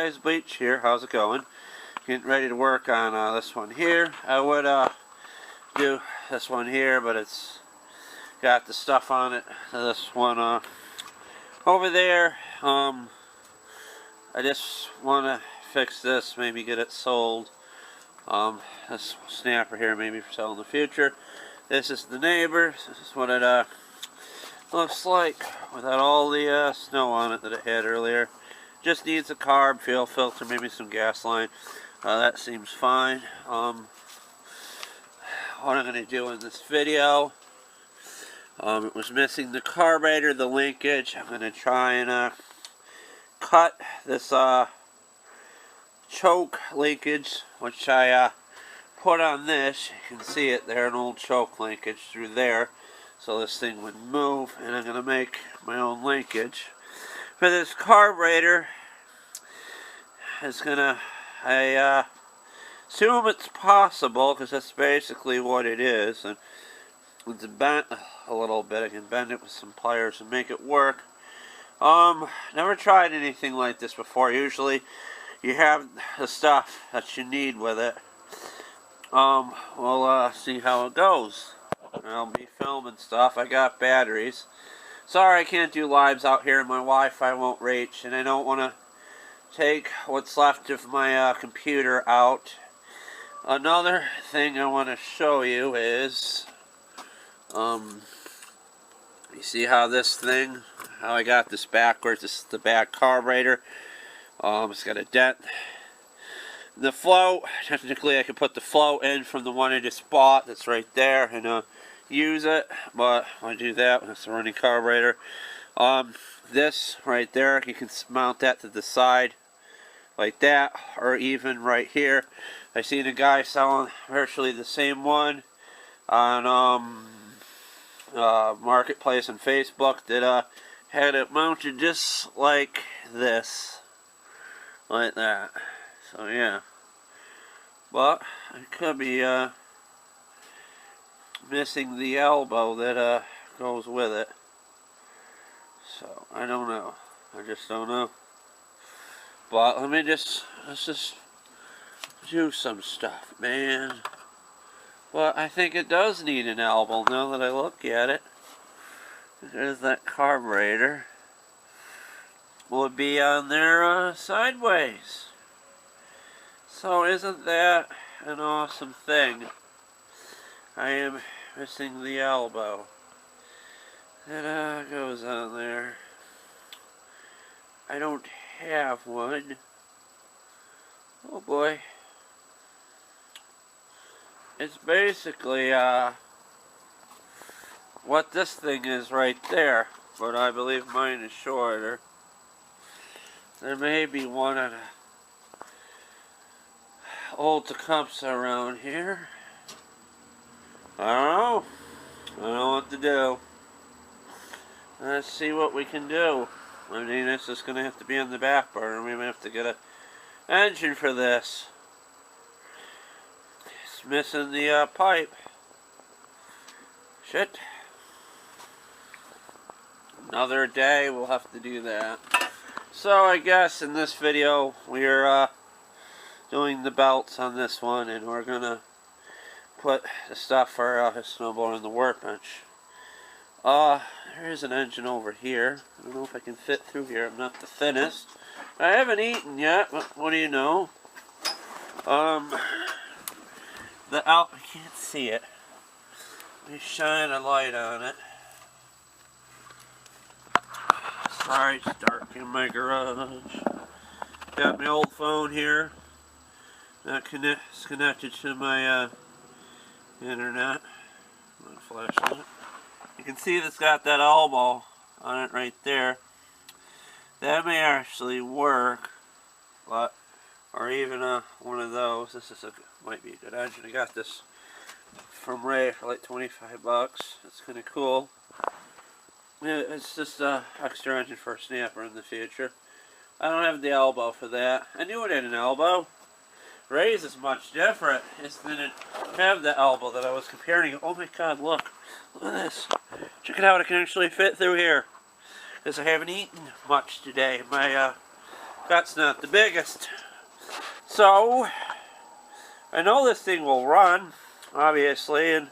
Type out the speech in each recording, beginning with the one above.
guys, Bleach here. How's it going? Getting ready to work on this one here. I would do this one here, but it's got the stuff on it. This one over there, I just want to fix this, maybe get it sold. This snapper here, maybe for sale in the future. This is the neighbor. This is what it looks like without all the snow on it that it had earlier. Just needs a carb, fuel filter, maybe some gas line. That seems fine. What I'm going to do in this video, it was missing the carburetor, the linkage. I'm going to try and cut this choke linkage, which I put on this. You can see it there, an old choke linkage through there, so this thing would move, and I'm going to make my own linkage. For this carburetor, it's going to, I assume it's possible, because that's basically what it is, and it's bent a little bit. I can bend it with some pliers and make it work. Never tried anything like this before. Usually you have the stuff that you need with it. We'll see how it goes. I'll be filming stuff. I got batteries. Sorry I can't do lives out here, and my Wi-Fi won't reach, and I don't want to take what's left of my computer out. Another thing I want to show you is, you see how this thing, how I got this backwards. This is the back carburetor. It's got a dent. The float, technically I could put the float in from the one I just bought that's right there and use it, but I do that when it's a running carburetor. This right there, you can mount that to the side like that, or even right here. I seen a guy selling virtually the same one on Marketplace and Facebook that had it mounted just like this, like that. So yeah, but I could be missing the elbow that goes with it. So I don't know. I just don't know. But let's just do some stuff, man. But I think it does need an elbow now that I look at it. There's that carburetor. Will it be on there sideways? So isn't that an awesome thing? I am missing the elbow that goes on there. I don't have one. Oh boy. It's basically what this thing is right there, but I believe mine is shorter. There may be one on a old tecumseh around here. I don't know what to do. Let's see what we can do. I mean, this is going to have to be on the back burner. We may have to get an engine for this. It's missing the pipe. Shit. Another day we'll have to do that. So I guess in this video we're doing the belts on this one, and we're gonna put the stuff for his snowblower in the workbench. There is an engine over here. I don't know if I can fit through here. I'm not the thinnest. I haven't eaten yet, but what do you know? I can't see it. Let me shine a light on it. Sorry, it's dark in my garage. Got my old phone here. It's connected to my internet. My flashlight. You can see it's got that elbow on it right there. That may actually work, but or even one of those. This is might be a good engine. I got this from Ray for like 25 bucks. It's kind of cool. It's just an extra engine for a snapper in the future. I don't have the elbow for that. I knew it had an elbow. Ray's is much different. It didn't have the elbow that I was comparing. Oh my god, look. Look at this. Check it out, it can actually fit through here. Because I haven't eaten much today. My That's not the biggest. So, I know this thing will run, obviously, and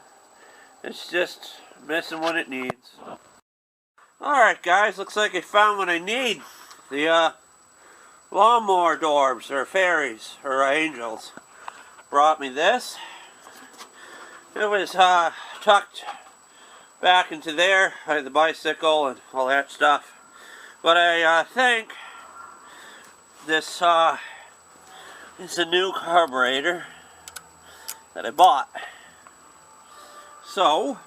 it's just missing what it needs. Alright guys, looks like I found what I need. The lawnmower doorbs, or fairies, or angels. Brought me this. It was tucked back into there. I had the bicycle and all that stuff. But I think this is a new carburetor that I bought. So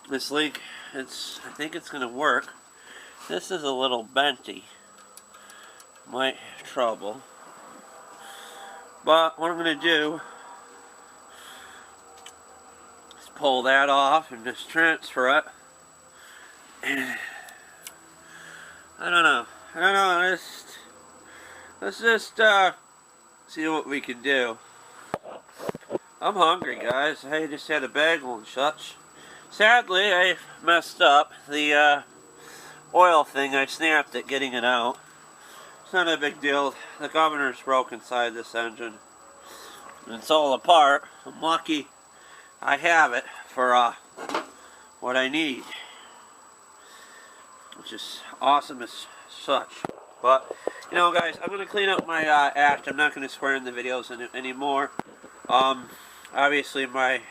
this leak, I think it's gonna work. This is a little benty. Might have trouble. But what I'm gonna do is pull that off and just transfer it. And I don't know. Let's just see what we can do. I'm hungry, guys. I just had a bagel and such. Sadly, I messed up the oil thing. I snapped it getting it out. It's not a big deal. The governor's broke inside this engine. It's all apart. I'm lucky I have it for what I need, which is awesome as such. But, you know, guys, I'm going to clean up my act. I'm not going to swear in the videos anymore. Obviously, my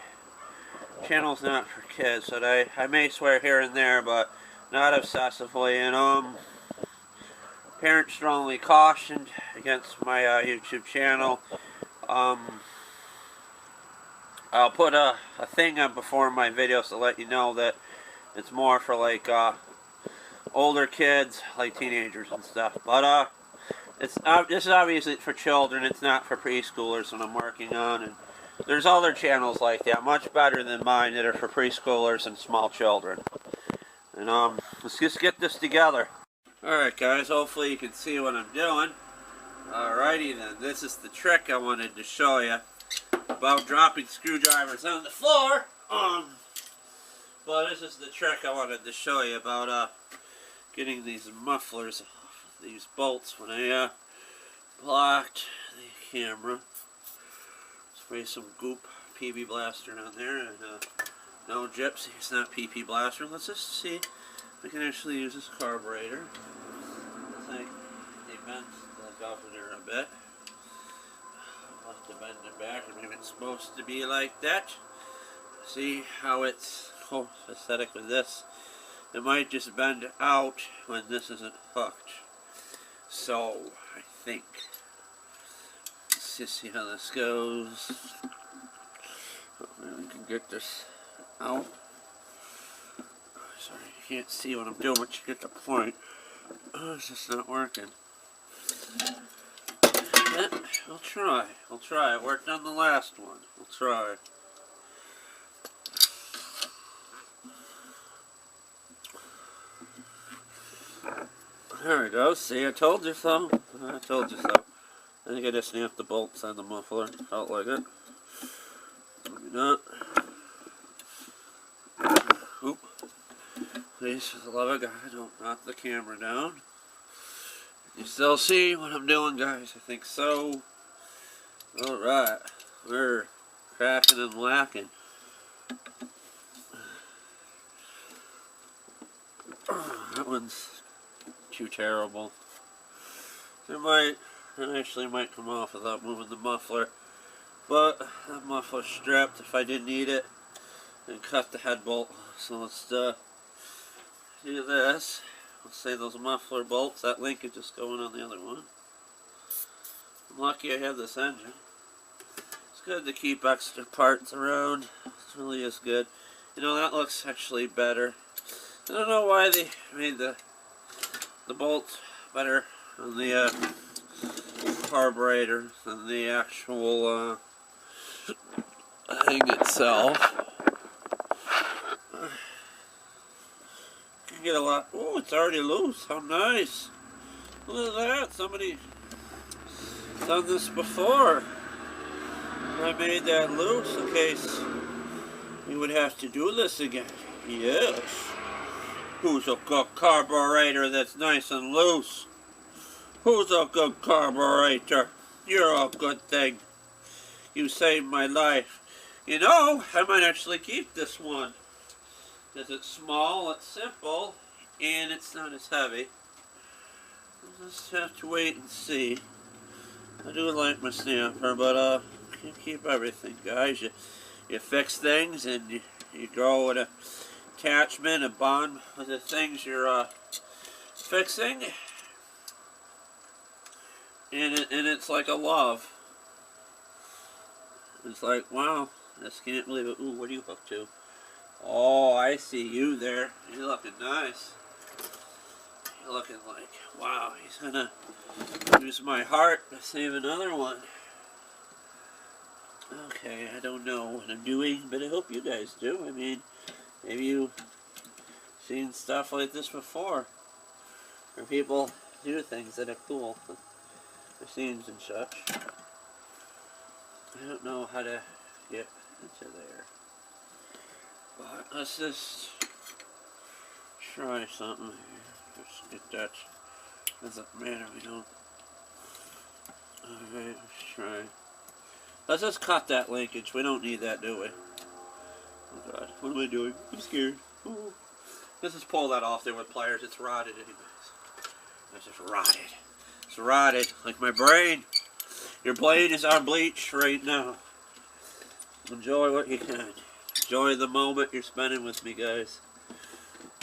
channel's not for kids, so I may swear here and there, but not obsessively. And, parents strongly cautioned against my YouTube channel. I'll put a thing up before my videos to let you know that it's more for, like, older kids, like teenagers and stuff. But this is obviously for children. It's not for preschoolers that I'm working on. And there's other channels like that, much better than mine, that are for preschoolers and small children. And let's just get this together. Alright guys, hopefully you can see what I'm doing. Alrighty then, this is the trick I wanted to show you about dropping screwdrivers on the floor. But this is the trick I wanted to show you about getting these mufflers off, these bolts, when I blocked the camera. Spray some goop PB Blaster on there, and no gypsy, it's not PP Blaster. Let's just see if I can actually use this carburetor. I think they bent the governor a bit. I'll have to bend it back, or maybe it's supposed to be like that. See how it's aesthetic with this. It might just bend out when this isn't hooked. So, I think. Let's just see how this goes. Maybe we can get this out. Sorry, you can't see what I'm doing, but you get the point. Oh, it's just not working. Yeah, we'll try. We'll try. It worked on the last one. We'll try. There we go. See, I told you so. I told you so. I think I just snapped the bolts on the muffler. Felt like it. Maybe not. Oop. Please, for the love of God, don't knock the camera down. You still see what I'm doing, guys? I think so. Alright. We're cracking and lacking. That one's too terrible. It actually might come off without moving the muffler. But that muffler's stripped if I didn't need it. And cut the head bolt. So let's do this. Let's say those muffler bolts, that linkage is going on the other one. I'm lucky I have this engine. It's good to keep extra parts around. It really is good. You know, that looks actually better. I don't know why they made the bolt better on the carburetor than the actual thing itself. Can get a lot. Oh, it's already loose. How nice! Look at that. Somebody done this before. I made that loose in case we would have to do this again. Yes. Who's a carburetor that's nice and loose? Who's a good carburetor? You're a good thing. You saved my life. You know, I might actually keep this one. Because it's small, it's simple, and it's not as heavy. We'll just have to wait and see. I do like my stamper, but can't keep everything, guys. You fix things and you grow an attachment, a bond with the things you're fixing. And it's like a love. It's like, wow, I just can't believe it. Ooh, what are you hooked to? Oh, I see you there. You're looking nice. You're looking like, wow, he's gonna use my heart to save another one. Okay, I don't know what I'm doing, but I hope you guys do. I mean, maybe you've seen stuff like this before. Where people do things that are cool. The scenes and such. I don't know how to get into there. But let's just try something here. Just get that. Doesn't matter, we don't. Alright, let's try. Let's just cut that linkage. We don't need that, do we? Oh god, what am I doing? I'm scared. Ooh. Let's just pull that off there with pliers. It's rotted anyways. It's just rotted. It's rotted, like my brain. Your blade is on bleach right now. Enjoy what you can. Enjoy the moment you're spending with me, guys.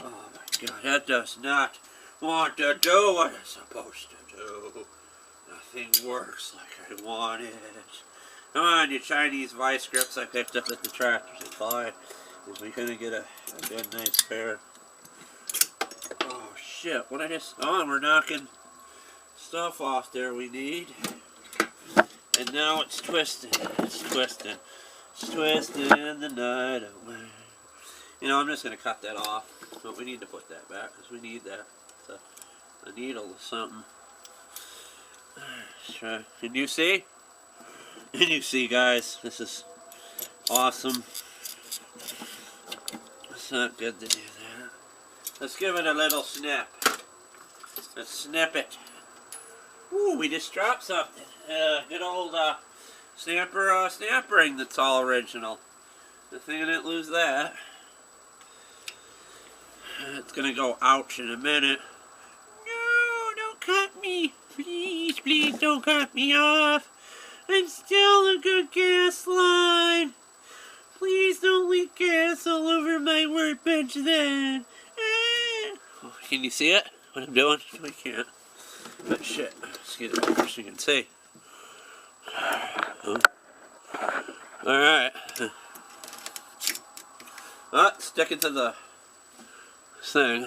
Oh my god, that does not want to do what it's supposed to do. Nothing works like I want it. Come on, you Chinese vice grips I picked up at the tractor supply. Because we couldn't get a good, nice pair. Oh shit, what I just... Oh, we're knocking stuff off there we need. And now it's twisting. It's twisting. It's twisting the night away. You know, I'm just going to cut that off. But we need to put that back because we need that. A needle or something. Let's try. Can you see? Can you see, guys? This is awesome. It's not good to do that. Let's give it a little snip. Let's snip it. Ooh, we just dropped something. Good old snapper snap ring that's all original. Good thing I didn't lose that. It's gonna go ouch in a minute. No, don't cut me. Please, please don't cut me off. I'm still a good gas line. Please don't leak gas all over my workbench then. Oh, can you see it? What I'm doing? I can't. But shit, let's get it over so you can see. Alright. Stick it to the thing.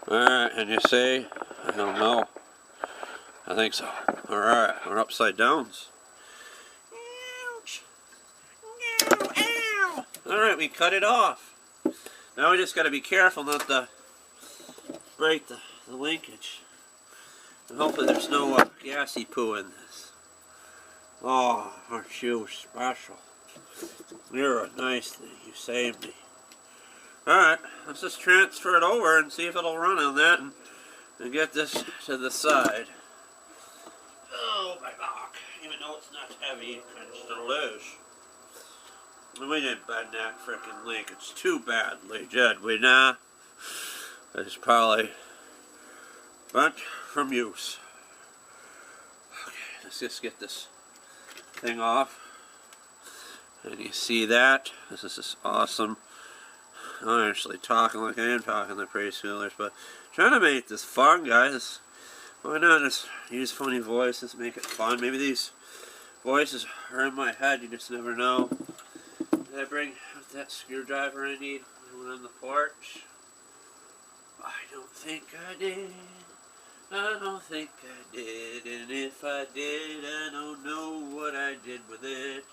Alright, and you see? I don't know. I think so. Alright, we're upside downs. Ouch! No, ow! Alright, we cut it off. Now we just gotta be careful not to break the linkage. And hopefully there's no gassy poo in this. Oh, aren't you special? You're a nice thing. You saved me. Alright, let's just transfer it over and see if it'll run on that and get this to the side. Oh, my back. Even though it's not heavy, it kind of still is. We didn't bend that frickin' linkage too badly, did we? Nah. It's probably bent from use. Okay, let's just get this thing off. And you see that? This is just awesome. I'm actually talking like I am talking to preschoolers, but trying to make this fun, guys. Why not just use funny voices, make it fun? Maybe these voices are in my head, you just never know. Did I bring that screwdriver I need when I went on the porch? I don't think I did. I don't think I did. And if I did, I don't know what I did with it.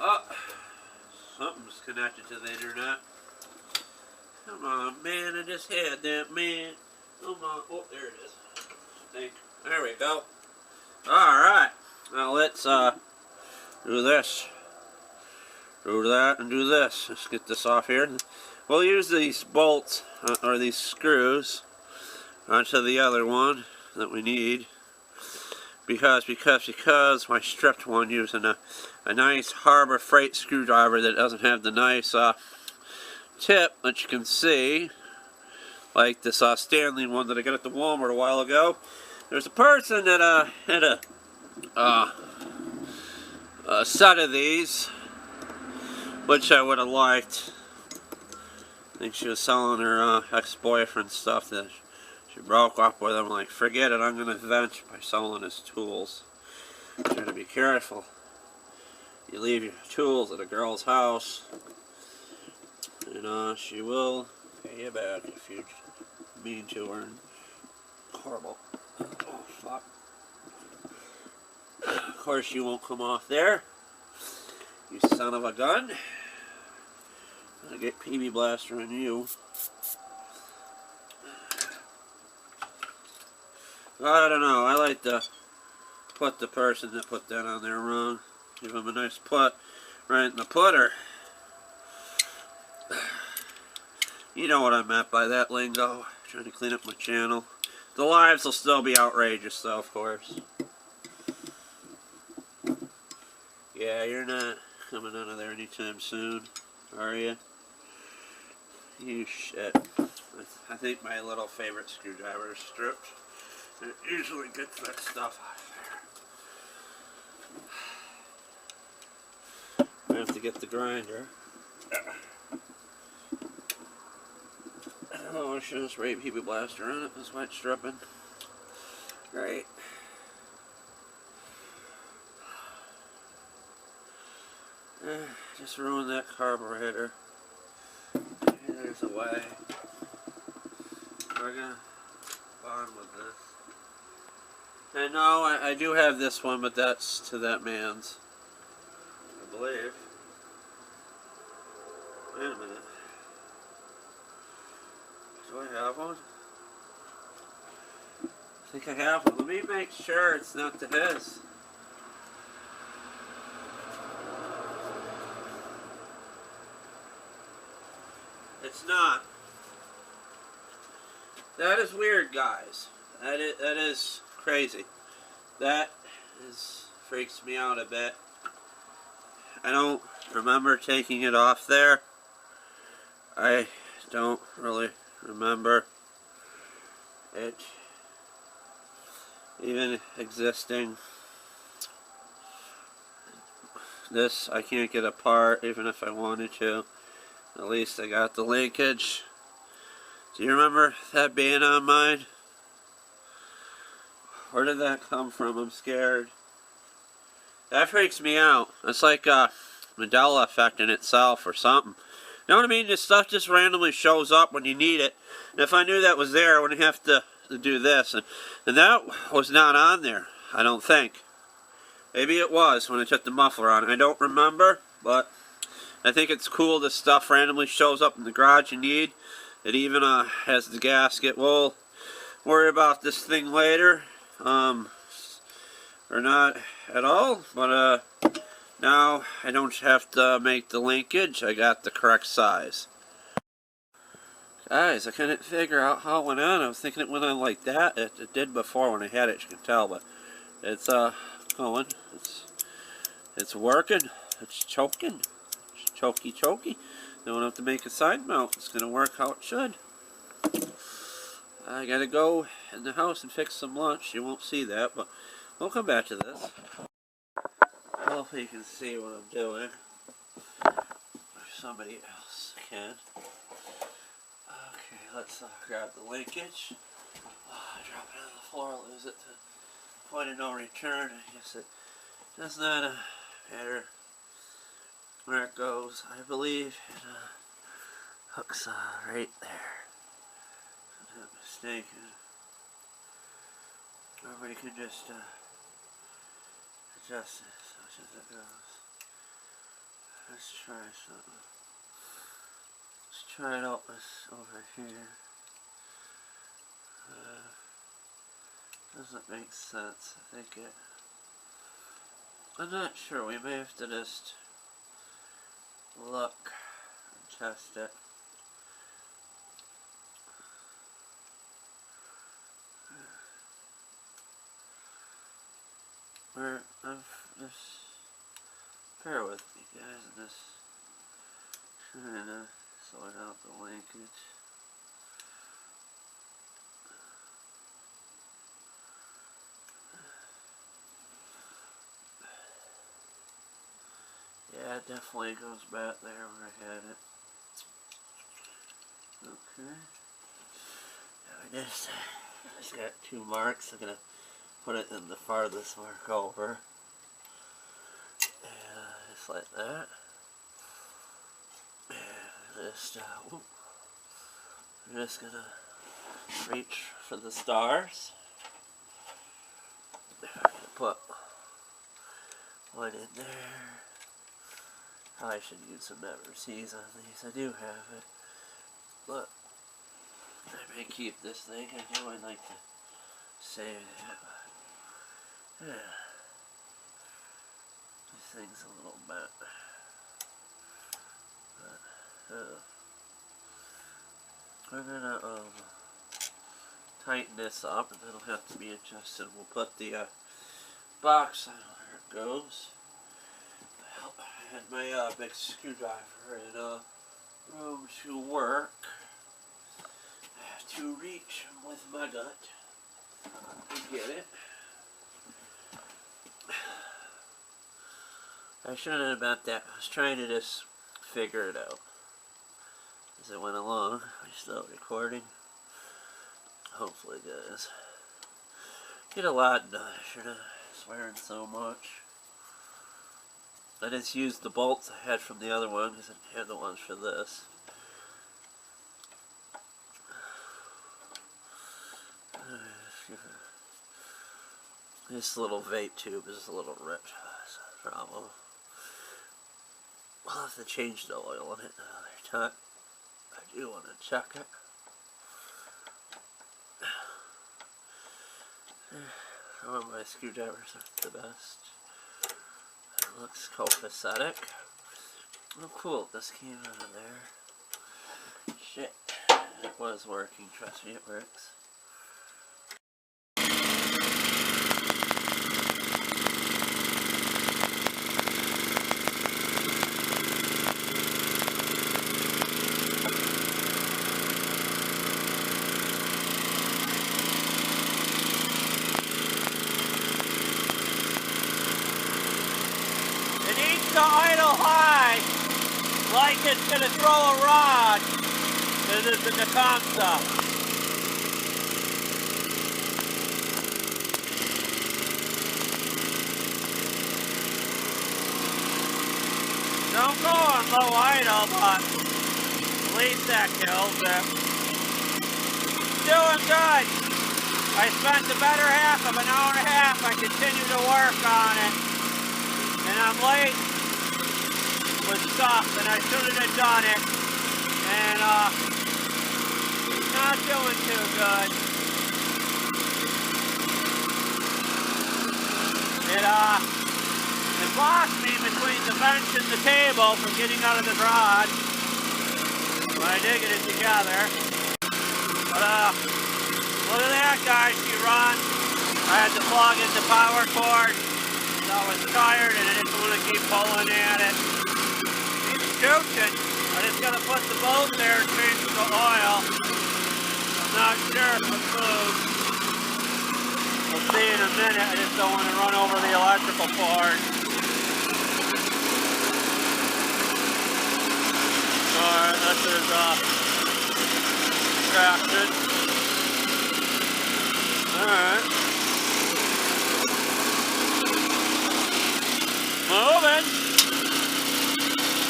Oh, something's connected to the internet. Come on, man, I just had that, man. Come on. Oh, there it is. There we go. Alright. Now let's do this. Do that and do this. Let's get this off here. we'll use these bolts, or these screws, onto the other one that we need. Because my stripped one using a nice Harbor Freight screwdriver that doesn't have the nice tip that you can see, like this Stanley one that I got at the Walmart a while ago. There's a person that had a set of these, which I would have liked. I think she was selling her ex-boyfriend stuff that she broke up with him. Like, forget it, I'm going to vent by selling his tools. Try to be careful. You leave your tools at a girl's house, and she will pay you back if you mean to her. Horrible. Oh, fuck. Of course you won't come off there, you son of a gun. I'll get PB Blaster on you. I don't know, I like to put the person that put that on there wrong. Give him a nice put right in the putter. You know what I meant by that lingo. Trying to clean up my channel. The lives will still be outrageous though, of course. Yeah, you're not coming out of there anytime soon, are you? You shit. I think my little favorite screwdriver is stripped. It usually gets that stuff out of there. I have to get the grinder. Oh, I should have sprayed PB Blaster on it. That's why it's stripping. Great. Just ruined that carburetor. There's a way. We're gonna bond with this. And no, I do have this one, but that's to that man's, I believe. Wait a minute. Do I have one? I think I have one. Let me make sure it's not to his. It's not. That is weird, guys. That is crazy. That freaks me out a bit. I don't remember taking it off there. I don't really remember it even existing. This I can't get apart even if I wanted to. At least I got the linkage. Do you remember that being on mine? Where did that come from? I'm scared. That freaks me out. It's like a Mandela effect in itself or something. You know what I mean? This stuff just randomly shows up when you need it. And if I knew that was there, I wouldn't have to do this. And that was not on there, I don't think. Maybe it was when I took the muffler on. I don't remember, but I think it's cool this stuff randomly shows up in the garage you need. It even has the gasket. We'll worry about this thing later. Or not at all. But now I don't have to make the linkage. I got the correct size. Guys, I couldn't figure out how it went on. I was thinking it went on like that. It did before when I had it, you can tell. But it's going. It's working. It's choking. Chokey. Don't have to make a side mount. It's going to work how it should. I got to go in the house and fix some lunch. You won't see that, but we'll come back to this. Hopefully you can see what I'm doing. If somebody else can. Okay, let's grab the linkage. Drop it on the floor, lose it to point of no return. I guess it does not matter where it goes. I believe it hooks right there. If I'm not mistaken. Everybody can just adjust it as much as it goes. Let's try something. Let's try it out over here. Doesn't make sense. I think it. I'm not sure. We may have to just look and test it. Just bear with me, guys. I'm just trying to sort out the linkage. Yeah, it definitely goes back there where I had it. Okay. Now I just got 2 marks. I'm gonna put it in the farthest mark over. And just like that. And I'm just gonna reach for the stars. Put one in there. I should use some overseas on these. I do have it. But I may keep this thing. I know I like to save it. Yeah. This thing's a little bit. We're gonna tighten this up, and it'll have to be adjusted. We'll put the box on where it goes. Well, I had my big screwdriver in room to work. I have to reach with my gut to get it. I shouldn't have meant that. I was trying to just figure it out as it went along. Are you still recording? Hopefully, guys. Get a lot done. I should have swearing so much. I just used the bolts I had from the other one because I didn't have the ones for this. This little vape tube is a little ripped. That's a problem. I'll have to change the oil in it another time. I do want to check it. Some of my screwdrivers aren't the best. It looks copacetic. Oh cool, this came out of there. Shit. It was working, trust me, it works. To idle high like it's going to throw a rod into the tecumseh. Don't go on low idle, but at least that kills it. Doing good. I spent the better half of an hour and a half. I continue to work on it. And I'm late with stuff, and I shouldn't have done it, and not doing too good. It blocked me between the bench and the table from getting out of the garage, but I did get it together. But look at that, guys, she runs. I had to plug in the power cord. I was tired and I didn't want to keep pulling at it. It's shooting. I just got to put the bolt there and change the oil. I'm not sure if it moves. We'll see in a minute. I just don't want to run over the electrical cord. Alright, this is Craftsman. Alright. Moving.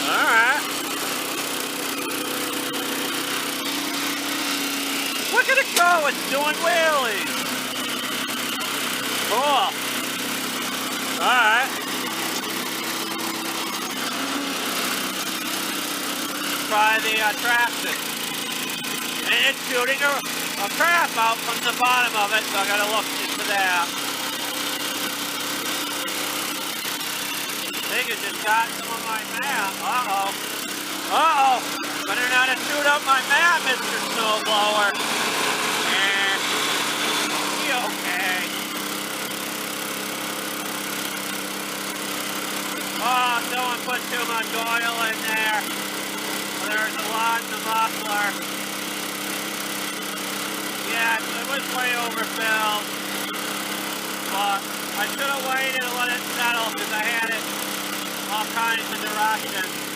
Alright. Look at it go, it's doing wheelies. Cool. Alright. Try the traction. And it's shooting a crap out from the bottom of it, so I gotta look into that. I think it just got some of my map. Uh-oh. Uh-oh. Better not have chewed up my map, Mr. Snowblower. Be okay. too much oil in there. There's a lot in the muffler. Yeah, it was way overfilled. But I should have waited and let it settle because I had it all kinds of directions.